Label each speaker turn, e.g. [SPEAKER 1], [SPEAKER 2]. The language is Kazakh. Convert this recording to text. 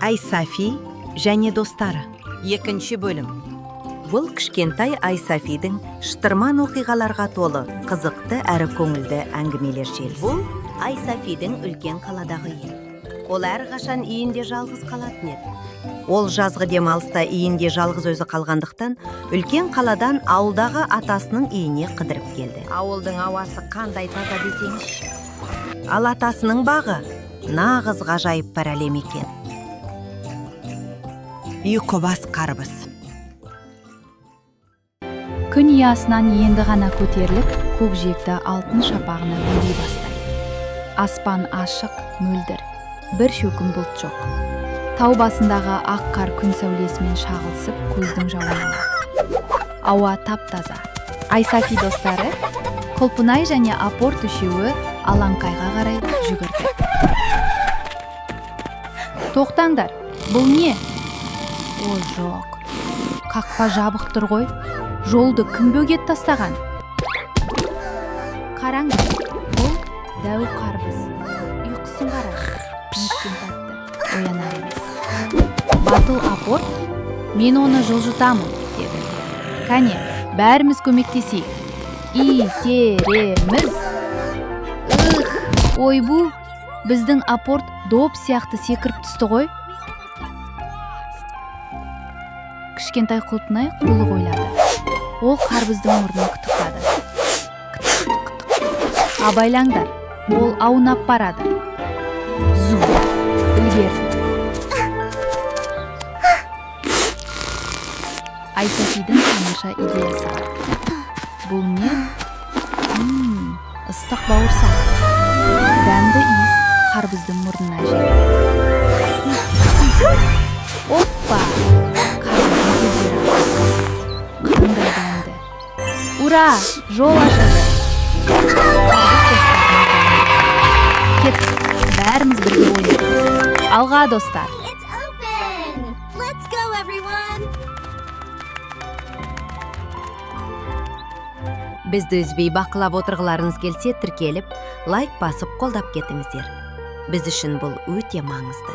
[SPEAKER 1] Айсафи және достары. Екінші бөлім.
[SPEAKER 2] Бұл кішкентай Айсафидің шытырман оқиғаларға толы, қызықты әрі көңілді әңгімелер желісі.
[SPEAKER 1] Бұл Айсафидің үлкен қаладағы үйі. Ол әрқашан үйінде жалғыз қалатын еді.
[SPEAKER 2] Ол жазғы демалыста үйінде жалғыз өзі қалғандықтан, үлкен қаладан ауылдағы атасының үйіне қыдырып келді.
[SPEAKER 1] Ауылдың ауасы қандай таза десеңіз.
[SPEAKER 2] Ал атасының бағы нағыз ғажайып бір әлем екен.
[SPEAKER 1] Үйқыбас қарбыз.
[SPEAKER 3] Күн ұясынан енді ғана көтеріліп, көкжиекті алтын шапағына бөлей бастайды. Аспан ашық, мөлдір, бір шөкім бұлт жоқ. Тау басындағы ақ қар күн сәулесімен шағылысып, көздің жауын алады. Ауа тап-таза. Айсафи достары, Құлпынай және Апорт үшеуі алаңқайға қарай жүгірді. Тоқтаңдар, бұл не? О, жоқ. Қақпа жабық тұр ғой. Жолды кім бөгет тастаған? Қараңдар, бұл дәу қарбыз. Ұйқысын қара. Неткен тәтті, оянар емес. Батыл Апорт, мен оны жылжытамын, деді. Кәне, бәріміз көмектесейік. Итереміз. Ойбу, біздің Апорт доп сияқты секіріп түсті ғой. Кішкентай Құлпынай қулық ойлады. Ол қарбыздың мұрнын қытықтады. Абайлаңдар, ол аунап барады. Зу, үлгерді. Айсафидің тамаша идеясы бар. Бұл не? Ыстық бауырсақ. Дәмді иіс қарбыздың мұрнына жетті. Оппа! Қарбыздың көздері. Қандай дәмді. Ура! Жол ашылды. Кет, бәріміз бірге ойнайық. Алға, достар.
[SPEAKER 2] Бізді үзбей бақылап отырғыларыңыз келсе, тіркеліп, лайк басып қолдап кетіңіздер. Біз үшін бұл өте маңызды.